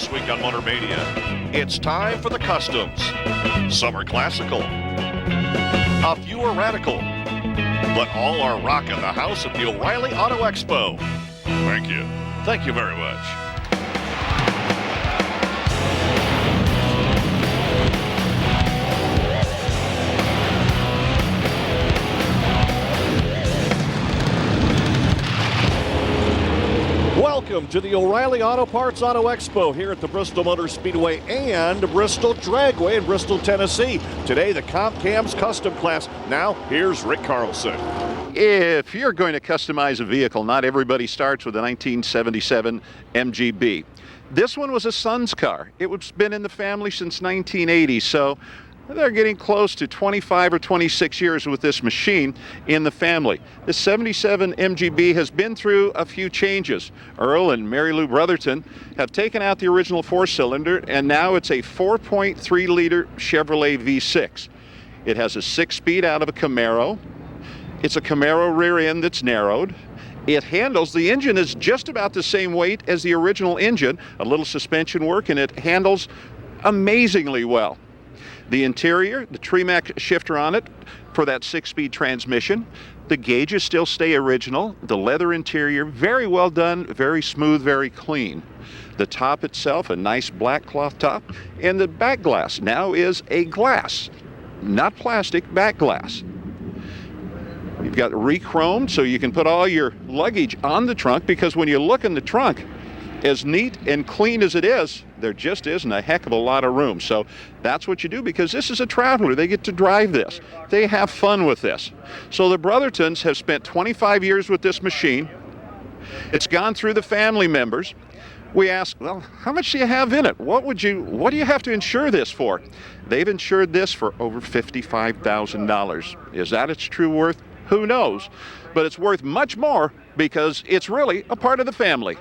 This week on Motor Mania, it's time for the customs. Some are classical, a few are radical, but all are rocking the house at the O'Reilly Auto Expo. Thank you. Thank you very much. Welcome to the O'Reilly Auto Parts Auto Expo here at the Bristol Motor Speedway and Bristol Dragway in Bristol, Tennessee. Today, the Comp Cams Custom Class. Now, here's Rick Carlson. If you're going to customize a vehicle, not everybody starts with a 1977 MGB. This one was a son's car. It's been in the family since 1980, so they're getting close to 25 or 26 years with this machine in the family. The 77 MGB has been through a few changes. Earl and Mary Lou Brotherton have taken out the original four-cylinder, and now it's a 4.3-liter Chevrolet V6. It has a 6-speed out of a Camaro. It's a Camaro rear end that's narrowed. It handles, the engine is just about the same weight as the original engine, a little suspension work, and it handles amazingly well. The interior, the Tremac shifter on it for that 6-speed transmission. The gauges still stay original. The leather interior, very well done, very smooth, very clean. The top itself, a nice black cloth top. And the back glass now is a glass, not plastic, back glass. You've got re-chromed so you can put all your luggage on the trunk, because when you look in the trunk, as neat and clean as it is, there just isn't a heck of a lot of room. So that's what you do, because this is a traveler. They get to drive this. They have fun with this. So the Brothertons have spent 25 years with this machine. It's gone through the family members. We asked, well, how much do you have in it? What do you have to insure this for? They've insured this for over $55,000. Is that its true worth? Who knows? But it's worth much more because it's really a part of the family.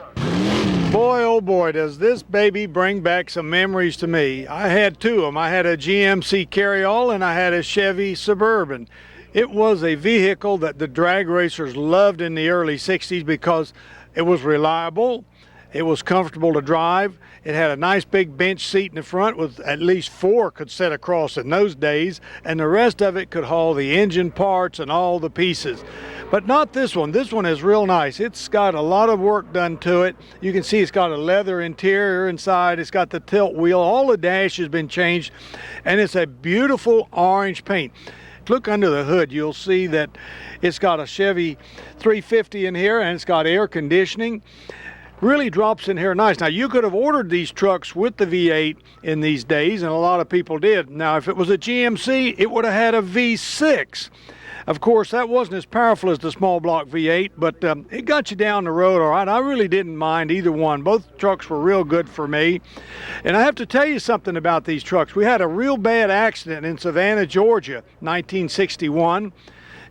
Boy, oh boy, does this baby bring back some memories to me. I had two of them. I had a GMC Carryall and I had a Chevy Suburban. It was a vehicle that the drag racers loved in the early 60s because it was reliable, it was comfortable to drive, it had a nice big bench seat in the front with at least 4 could sit across in those days, and the rest of it could haul the engine parts and all the pieces. But not this one. This one is real nice. It's got a lot of work done to it. You can see it's got a leather interior inside. It's got the tilt wheel. All the dash has been changed, and it's a beautiful orange paint. Look under the hood. You'll see that it's got a Chevy 350 in here, and it's got air conditioning. Really drops in here nice. Now, you could have ordered these trucks with the V8 in these days, and a lot of people did. Now, if it was a GMC, it would have had a V6. Of course, that wasn't as powerful as the small block V8, but it got you down the road all right. I really didn't mind either one. Both trucks were real good for me. And I have to tell you something about these trucks. We had a real bad accident in Savannah, Georgia, 1961.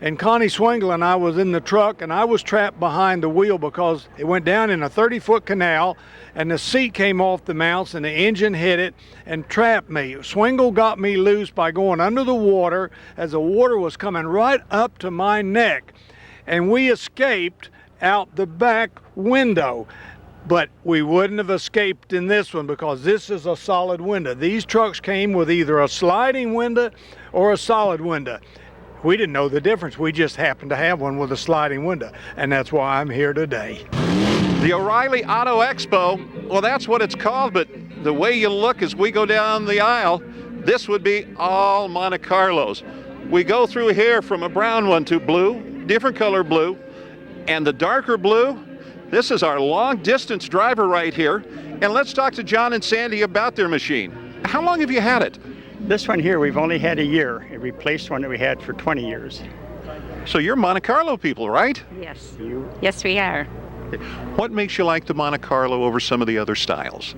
And Connie Swingle and I was in the truck, and I was trapped behind the wheel because it went down in a 30-foot canal, and the seat came off the mounts, and the engine hit it and trapped me. Swingle got me loose by going under the water as the water was coming right up to my neck, and we escaped out the back window. But we wouldn't have escaped in this one because this is a solid window. These trucks came with either a sliding window or a solid window. We didn't know the difference. We just happened to have one with a sliding window, and that's why I'm here today. The O'Reilly Auto Expo, well, that's what it's called, but the way you look as we go down the aisle, this would be all Monte Carlos. We go through here from a brown one to blue, different color blue, and the darker blue, this is our long-distance driver right here. And let's talk to John and Sandy about their machine. How long have you had it? This one here, we've only had a year. It replaced one that we had for 20 years. So you're Monte Carlo people, right? Yes. Yes, we are. What makes you like the Monte Carlo over some of the other styles?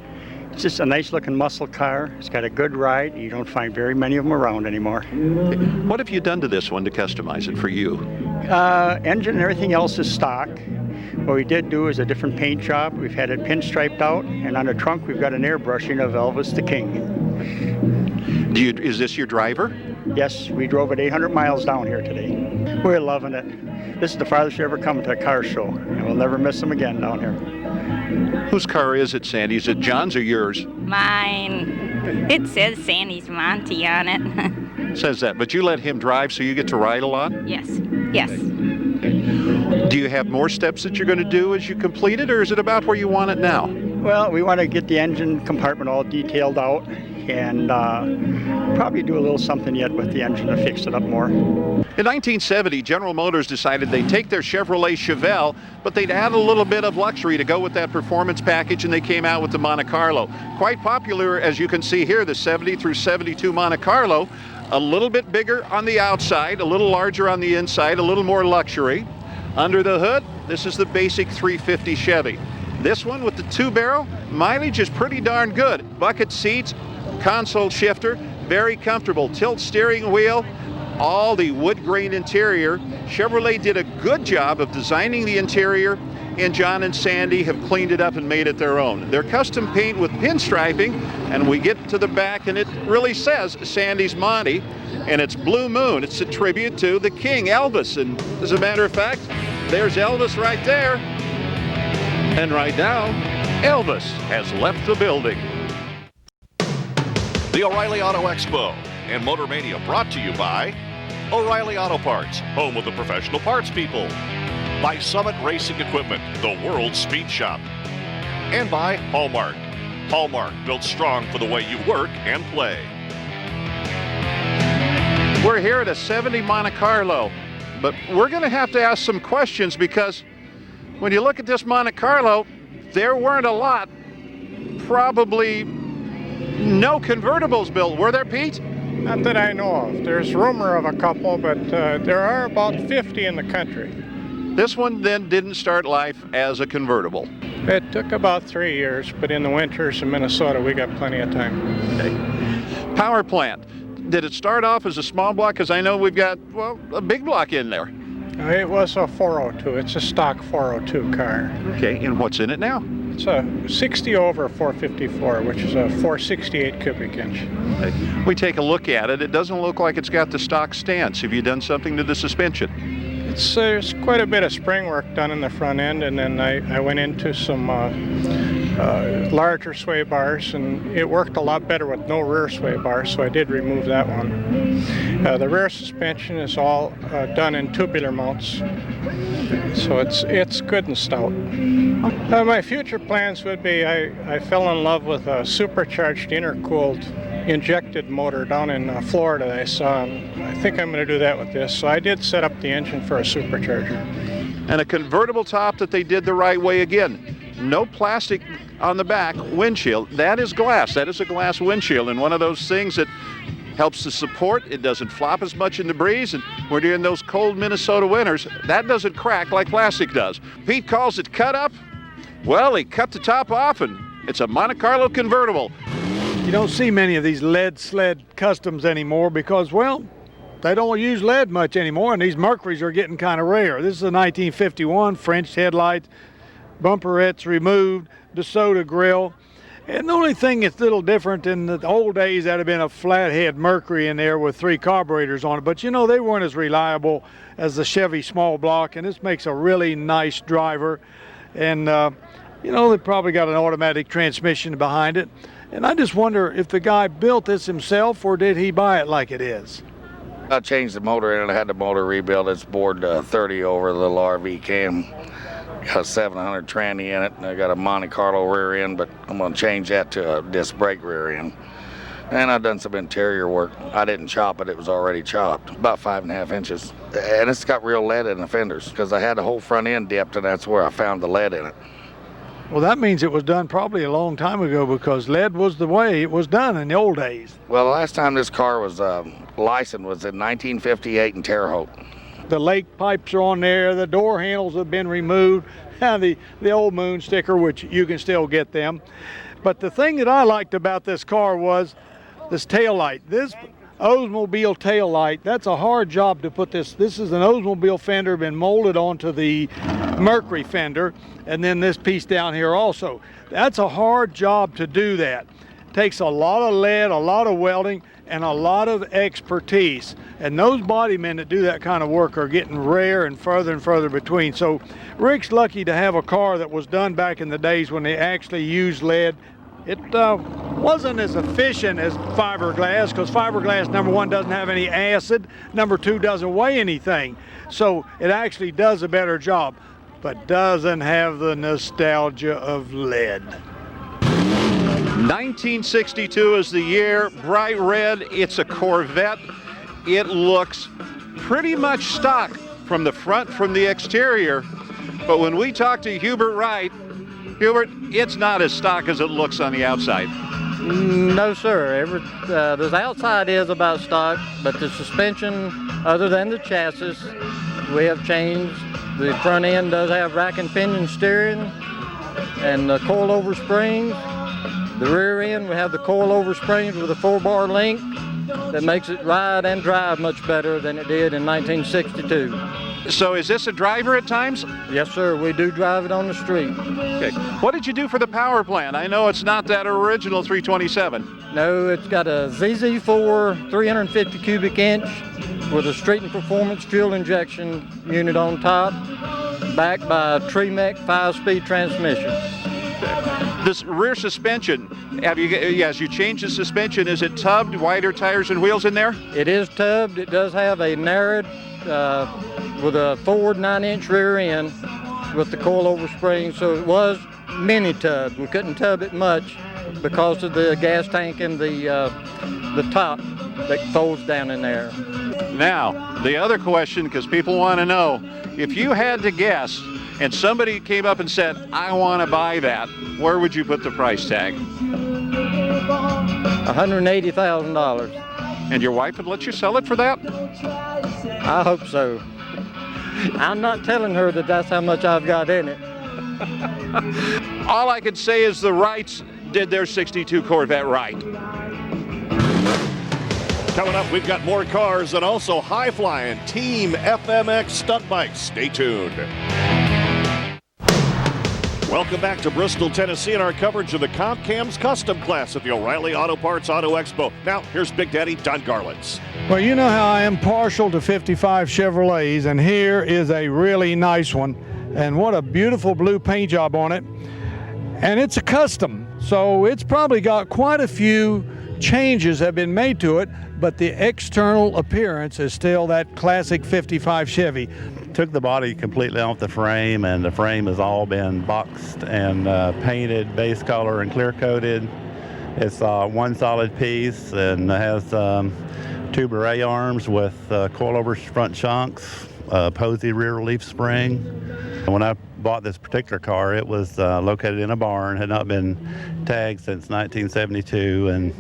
It's just a nice looking muscle car. It's got a good ride. You don't find very many of them around anymore. What have you done to this one to customize it for you? Engine and everything else is stock. What we did do is a different paint job. We've had it pinstriped out, and on the trunk we've got an airbrushing of Elvis the King. Is this your driver? Yes, we drove it 800 miles down here today. We're loving it. This is the farthest we ever come to a car show, and we'll never miss them again down here. Whose car is it, Sandy? Is it John's or yours? Mine. It says Sandy's Monty on it. Says that, but you let him drive so you get to ride a lot? Yes. Yes. Do you have more steps that you're going to do as you complete it, or is it about where you want it now? Well, we want to get the engine compartment all detailed out and probably do a little something yet with the engine to fix it up more. In 1970, General Motors decided they'd take their Chevrolet Chevelle, but they'd add a little bit of luxury to go with that performance package, and they came out with the Monte Carlo. Quite popular, as you can see here, the 70 through 72 Monte Carlo. A little bit bigger on the outside, a little larger on the inside, a little more luxury. Under the hood, this is the basic 350 Chevy. This one with the 2-barrel, mileage is pretty darn good. Bucket seats, console shifter, very comfortable. Tilt steering wheel, all the wood grain interior. Chevrolet did a good job of designing the interior, and John and Sandy have cleaned it up and made it their own. They're custom paint with pinstriping, and we get to the back and it really says Sandy's Monty, and it's Blue Moon. It's a tribute to the King, Elvis, and as a matter of fact, there's Elvis right there. And right now, Elvis has left the building. The O'Reilly Auto Expo and Motor Mania brought to you by O'Reilly Auto Parts, home of the professional parts people. By Summit Racing Equipment, the world's speed shop. And by Hallmark. Hallmark, built strong for the way you work and play. We're here at a 70 Monte Carlo, but we're going to have to ask some questions because when you look at this Monte Carlo, there weren't a lot, probably no convertibles built. Were there, Pete? Not that I know of. There's rumor of a couple, but there are about 50 in the country. This one then didn't start life as a convertible. It took about 3 years, but in the winters in Minnesota, we got plenty of time. Okay. Power plant. Did it start off as a small block? Because I know we've got, well, a big block in there. It was a 402. It's a stock 402 car. Okay, and what's in it now? It's a 60 over 454, which is a 468 cubic inch. Okay. We take a look at it. It doesn't look like it's got the stock stance. Have you done something to the suspension? There's quite a bit of spring work done in the front end, and then I went into some larger sway bars, and it worked a lot better with no rear sway bars, so I did remove that one. The rear suspension is all done in tubular mounts, so it's good and stout. My future plans would be I fell in love with a supercharged intercooled injected motor down in Florida that I saw, and I think I'm going to do that with this. So I did set up the engine for a supercharger. And a convertible top that they did the right way again. No plastic on the back windshield. That is glass. That is a glass windshield, and one of those things that helps to support. It doesn't flop as much in the breeze, and we're during those cold Minnesota winters, that doesn't crack like plastic does. Pete calls it cut up. Well, he cut the top off, and it's a Monte Carlo convertible. You don't see many of these lead sled customs anymore because, well, they don't use lead much anymore, and these Mercuries are getting kind of rare. This is a 1951 French headlight, bumperettes removed, DeSoto grill. And the only thing that's a little different in the old days, that'd have been a flathead Mercury in there with 3 carburetors on it. But, you know, they weren't as reliable as the Chevy small block, and this makes a really nice driver. And, you know, they probably got an automatic transmission behind it. And I just wonder if the guy built this himself or did he buy it like it is? I changed the motor in it. I had the motor rebuilt. It's bored 30 over a little RV cam. Got a 700 tranny in it, and I got a Monte Carlo rear end, but I'm going to change that to a disc brake rear end. And I've done some interior work. I didn't chop it. It was already chopped, about 5.5 inches. And it's got real lead in the fenders because I had the whole front end dipped, and that's where I found the lead in it. Well, that means it was done probably a long time ago because lead was the way it was done in the old days. Well, the last time this car was licensed was in 1958 in Terre Haute. The lake pipes are on there, the door handles have been removed, and the old moon sticker, which you can still get them. But the thing that I liked about this car was this tail light. This Oldsmobile tail light, that's a hard job to put this. This is an Oldsmobile fender been molded onto the Mercury fender, and then this piece down here also. That's a hard job to do that. Takes a lot of lead, a lot of welding, and a lot of expertise. And those body men that do that kind of work are getting rare and further between. So Rick's lucky to have a car that was done back in the days when they actually used lead. It wasn't as efficient as fiberglass, because fiberglass, number one, doesn't have any acid, number two, doesn't weigh anything. So it actually does a better job, but doesn't have the nostalgia of lead. 1962 is the year, bright red, it's a Corvette. It looks pretty much stock from the front, from the exterior, but when we talk to Hubert Wright, Hubert, it's not as stock as it looks on the outside. No, sir. The outside is about stock, but the suspension, other than the chassis, we have changed. The front end does have rack and pinion steering and the coilover springs. The rear end, we have the coilover springs with a 4-bar link that makes it ride and drive much better than it did in 1962. So is this a driver at times? Yes, sir. We do drive it on the street. Okay. What did you do for the power plant? I know it's not that original 327. No, it's got a ZZ4 350 cubic inch with a Street and Performance fuel injection unit on top, backed by a Tremec 5-speed transmission. This rear suspension, as you change the suspension, is it tubbed, wider tires and wheels in there? It is tubbed. It does have a narrowed with a forward 9-inch rear end with the coilover spring, so it was mini tubbed. We couldn't tub it much because of the gas tank and the top that folds down in there. Now, the other question, because people want to know, if you had to guess and somebody came up and said, I want to buy that, where would you put the price tag? $180,000. And your wife would let you sell it for that? I hope so. I'm not telling her that that's how much I've got in it. All I can say is the Wrights did their 62 Corvette right. Coming up, we've got more cars and also high-flying Team FMX stunt bikes. Stay tuned. Welcome back to Bristol, Tennessee, and our coverage of the Comp Cams Custom Class at the O'Reilly Auto Parts Auto Expo. Now, here's Big Daddy Don Garlitz. Well, you know how I am partial to 55 Chevrolets, and here is a really nice one. And what a beautiful blue paint job on it. And it's a custom, so it's probably got quite a few changes have been made to it, but the external appearance is still that classic 55 Chevy. Took the body completely off the frame, and the frame has all been boxed and painted base color and clear coated. It's one solid piece and has 2 beret arms with coilover front shunks, posy rear relief spring. And when I bought this particular car, it was located in a barn, had not been tagged since 1972, and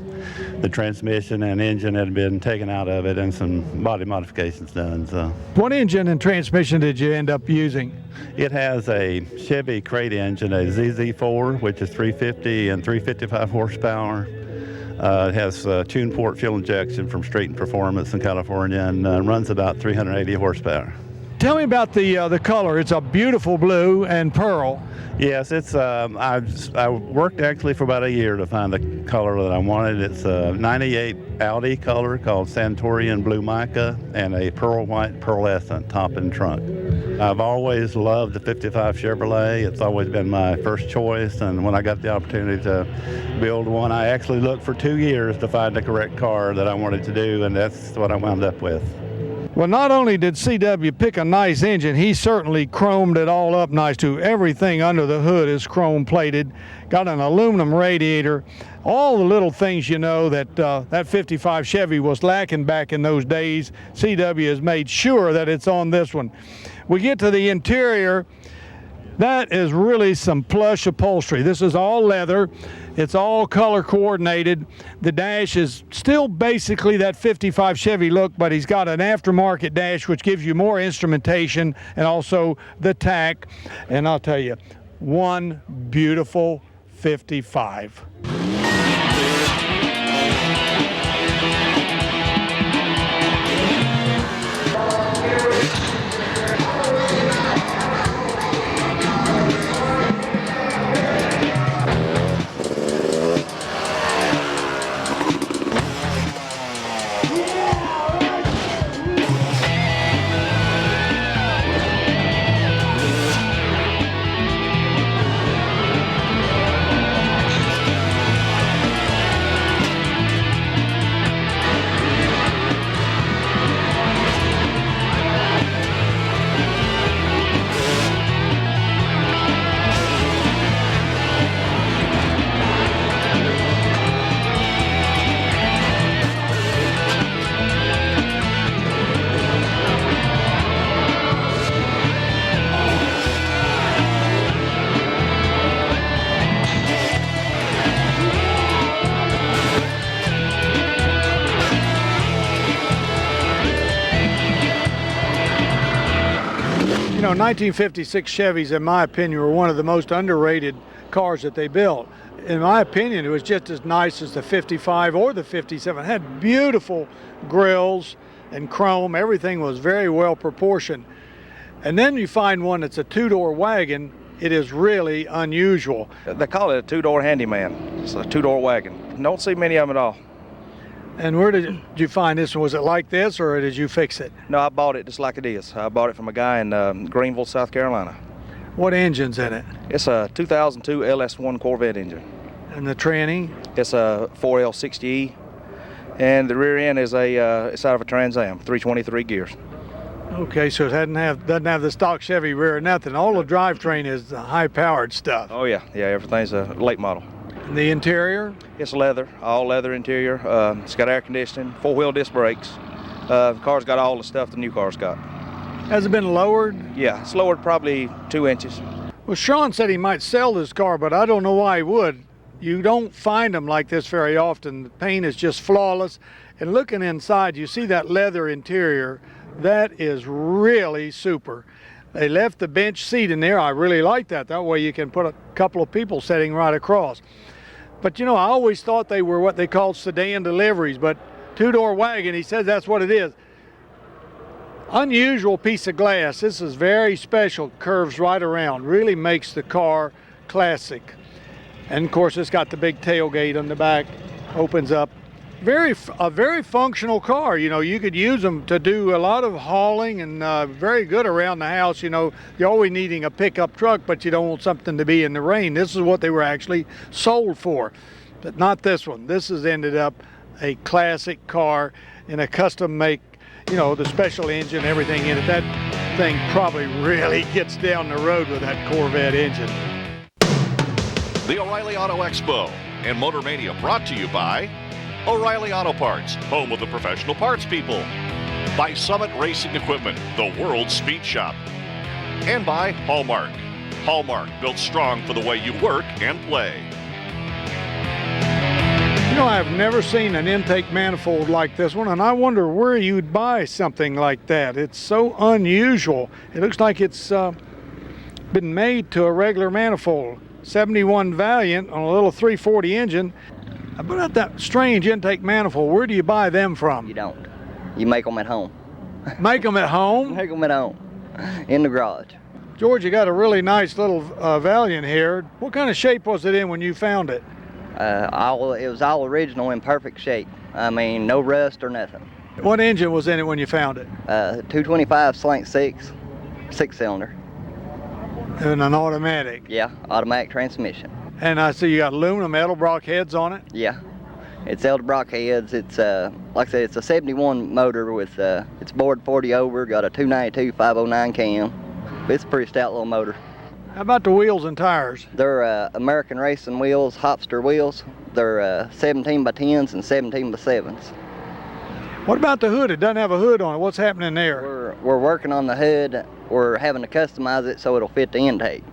the transmission and engine had been taken out of it and some body modifications done. So, what engine and transmission did you end up using? It has a Chevy crate engine, a ZZ4, which is 350 and 355 horsepower. It has tune port fuel injection from Street and Performance in California, and runs about 380 horsepower. Tell me about the color. It's a beautiful blue and pearl. Yes, it's. I worked actually for about a year to find the color that I wanted. It's a '98 Audi color called Santorian Blue Mica, and a pearl white pearlescent top and trunk. I've always loved the 55 Chevrolet. It's always been my first choice, and when I got the opportunity to build one, I actually looked for 2 years to find the correct car that I wanted to do, and that's what I wound up with. Well, not only did CW pick a nice engine, he certainly chromed it all up nice too. Everything under the hood is chrome plated, got an aluminum radiator, all the little things you know that that 55 Chevy was lacking back in those days. CW has made sure that it's on this one. We get to the interior. That is really some plush upholstery. This is all leather. It's all color coordinated. The dash is still basically that 55 Chevy look, but he's got an aftermarket dash which gives you more instrumentation and also the tack. And I'll tell you, one beautiful 55. You know, 1956 Chevys, in my opinion, were one of the most underrated cars that they built. In my opinion, it was just as nice as the 55 or the 57. It had beautiful grills and chrome. Everything was very well proportioned. And then you find one that's a two-door wagon. It is really unusual. They call it a two-door handyman. It's a two-door wagon. Don't see many of them at all. And where did you find this one? Was it like this, or did you fix it? No, I bought it just like it is. I bought it from a guy in Greenville, South Carolina. What engine's in it? It's a 2002 LS1 Corvette engine. And the tranny? It's a 4L60E, and the rear end is it's out of a Trans Am, 323 gears. Okay, so it doesn't have the stock Chevy rear or nothing. All the drivetrain is the high-powered stuff. Oh yeah, everything's a late model. And the interior? It's leather, all leather interior. It's got air conditioning, four-wheel disc brakes. The car's got all the stuff the new car's got. Has it been lowered? Yeah, it's lowered probably 2 inches. Well, Sean said he might sell this car, but I don't know why he would. You don't find them like this very often. The paint is just flawless. And looking inside, you see that leather interior. That is really super. They left the bench seat in there. I really like that. That way you can put a couple of people sitting right across. But you know, I always thought they were what they called sedan deliveries, but two-door wagon, he says that's what it is. Unusual piece of glass. This is very special. Curves right around. Really makes the car classic. And of course, it's got the big tailgate on the back. Opens up. A very functional car. You know, you could use them to do a lot of hauling and very good around the house. You know, you're always needing a pickup truck, but you don't want something to be in the rain. This is what they were actually sold for, but not this one. This has ended up a classic car in a custom make. You know, the special engine, everything in it. That thing probably really gets down the road with that Corvette engine. The O'Reilly Auto Expo and Motor Mania brought to you by O'Reilly Auto Parts, home of the professional parts people. By Summit Racing Equipment, the world's speed shop. And by Hallmark. Hallmark, built strong for the way you work and play. You know, I've never seen an intake manifold like this one, and I wonder where you'd buy something like that. It's so unusual. It looks like it's been made to a regular manifold. 71 Valiant on a little 340 engine. How about that strange intake manifold? Where do you buy them from? You don't. You make them at home. Make them at home? Make them at home, in the garage. George, you got a really nice little Valiant here. What kind of shape was it in when you found it? It was all original in perfect shape. I mean, no rust or nothing. What engine was in it when you found it? 225 slant 6, 6-cylinder. And an automatic? Yeah, automatic transmission. And I see you got aluminum Edelbrock heads on it? Yeah, it's Edelbrock heads. It's like I said, it's a 71 motor with it's bored 40 over, got a 292 509 cam. It's a pretty stout little motor. How about the wheels and tires? They're American Racing wheels, Hopster wheels. They're 17 by 10s and 17 by 7s. What about the hood? It doesn't have a hood on it. What's happening there? We're working on the hood. We're having to customize it so it'll fit the intake.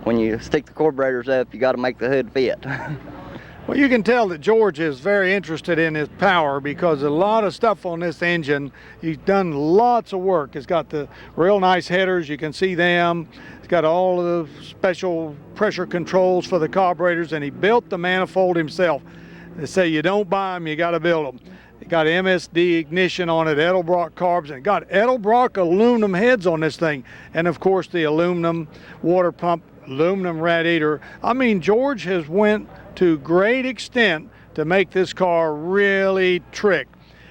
When you stick the carburetors up, you got to make the hood fit. Well, you can tell that George is very interested in his power because a lot of stuff on this engine. He's done lots of work. It's got the real nice headers. You can see them. It's got all of the special pressure controls for the carburetors, and he built the manifold himself. They say you don't buy them, you got to build them. It got MSD ignition on it, Edelbrock carbs, and it got Edelbrock aluminum heads on this thing. And of course the aluminum water pump, aluminum radiator. I mean, George has went to great extent to make this car really trick.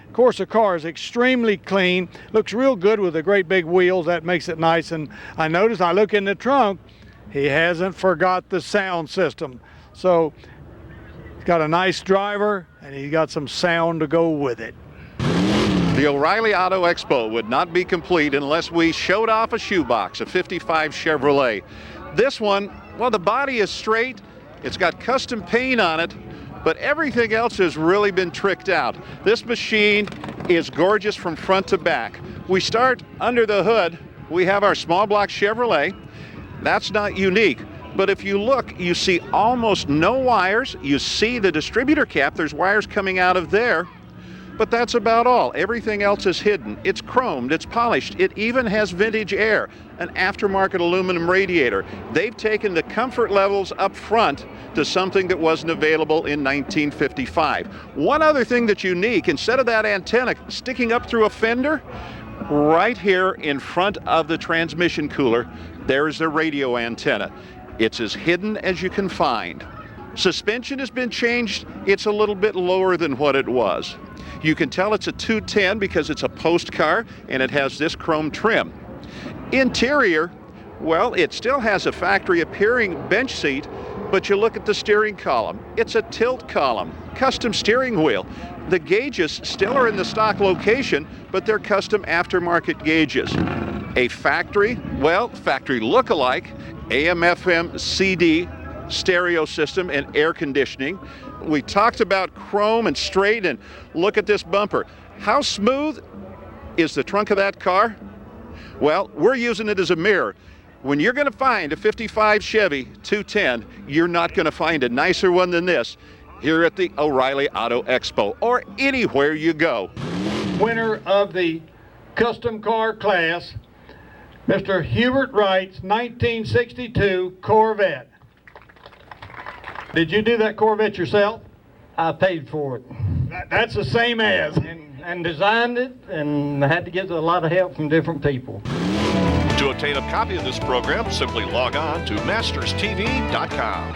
Of course, the car is extremely clean, looks real good with the great big wheels. That makes it nice. And I noticed, I look in the trunk, he hasn't forgot the sound system. So he's got a nice driver and he's got some sound to go with it. The O'Reilly Auto Expo would not be complete unless we showed off a shoebox, a 55 Chevrolet. This one, well, the body is straight. It's got custom paint on it, but everything else has really been tricked out. This machine is gorgeous from front to back. We start under the hood. We have our small block Chevrolet. That's not unique, but if you look, you see almost no wires. You see the distributor cap, there's wires coming out of there. But that's about all. Everything else is hidden. It's chromed, it's polished. It even has vintage air, an aftermarket aluminum radiator. They've taken the comfort levels up front to something that wasn't available in 1955. One other thing that's unique, instead of that antenna sticking up through a fender, right here in front of the transmission cooler, there's a radio antenna. It's as hidden as you can find. Suspension has been changed. It's a little bit lower than what it was. You can tell it's a 210 because it's a post car and it has this chrome trim. Interior, well, it still has a factory appearing bench seat, but you look at the steering column. It's a tilt column, custom steering wheel. The gauges still are in the stock location, but they're custom aftermarket gauges. A factory, well, factory look-alike, AM/FM CD stereo system and air conditioning. We talked about chrome and straight, and look at this bumper. How smooth is the trunk of that car? Well, we're using it as a mirror. When you're going to find a 55 Chevy 210, you're not going to find a nicer one than this here at the O'Reilly Auto Expo or anywhere you go. Winner of the custom car class, Mr. Hubert Wright's 1962 Corvette. Did you do that Corvette yourself? I paid for it. That's the same as. And designed it, and I had to get a lot of help from different people. To obtain a copy of this program, simply log on to masterstv.com.